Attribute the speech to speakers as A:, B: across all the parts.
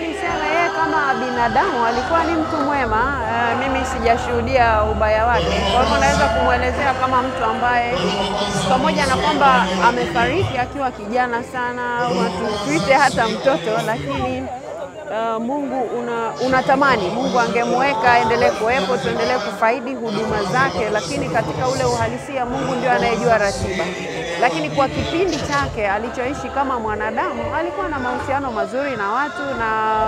A: niseme yeye kama binadamu alikuwa ni mtu mwema. Mimi sijashuhudia ubaya wake. Kwa hivyo naweza kumwelezea kama mtu ambaye pamoja na kwamba amefariki akiwa kijana sana, watu tuite hata mtoto, lakini Mungu unatamani Mungu angemweka endelee kuwepo, tuendelee kufaidi huduma zake, lakini katika ule uhalisia Mungu ndio anayejua ratiba. Lakini kwa kipindi chake alichoishi kama mwanadamu alikuwa na mahusiano mazuri na watu, na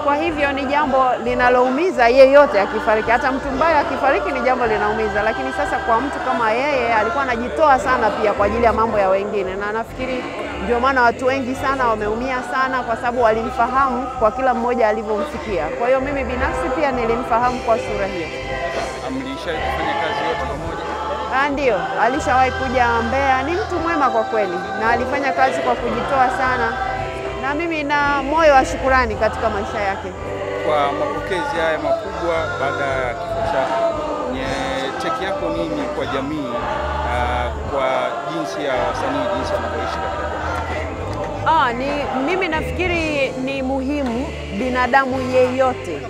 A: kwa hivyo ni jambo linaloumiza yeyote akifariki. Hata mtu mbaya akifariki ni jambo linaumiza, lakini sasa kwa mtu kama yeye alikuwa anajitoa sana pia kwa ajili ya mambo ya wengine, na nafikiri ndio maana watu wengi sana wameumia sana kwa sababu walimfahamu kwa kila mmoja alivyomsikia. Kwa hiyo mimi binafsi pia nilimfahamu kwa sura hiyo.
B: Mlishawahi kufanya kazi yote pamoja?
A: Ndio, alishawahi kuja Mbeya. Ni mtu mwema kwa kweli na alifanya kazi kwa kujitoa sana, na mimi na moyo wa shukrani katika maisha yake.
B: Kwa mapokezi haya makubwa baada ya kifo chake, cheki yako nini kwa jamii, kwa jinsi ya wasanii jinsi wanavyoishi katika
A: mimi nafikiri ni muhimu binadamu yeyote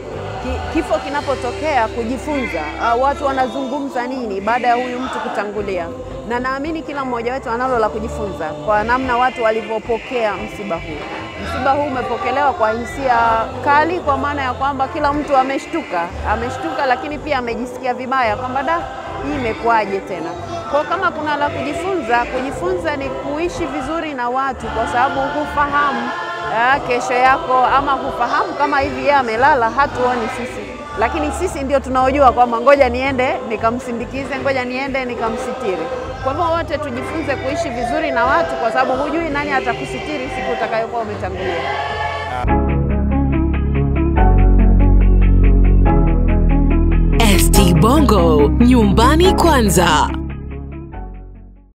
A: kifo kinapotokea kujifunza watu wanazungumza nini baada ya huyu mtu kutangulia, na naamini kila mmoja wetu analo la kujifunza kwa namna watu walivyopokea msiba huu. Msiba huu umepokelewa kwa hisia kali, kwa maana ya kwamba kila mtu ameshtuka, lakini pia amejisikia vibaya kwamba hii imekuaje tena. Kwa kama kuna la kujifunza ni kuishi vizuri na watu, kwa sababu hufahamu kesho yako, ama hufahamu kama hivi yeye amelala hatuoni sisi, lakini sisi ndio tunaojua kwamba ngoja niende nikamsindikize, ngoja niende nikamsitiri. Kwa hivyo wote tujifunze kuishi vizuri na watu, kwa sababu hujui nani atakusitiri siku utakayokuwa umetangulia.
C: ST Bongo, nyumbani kwanza.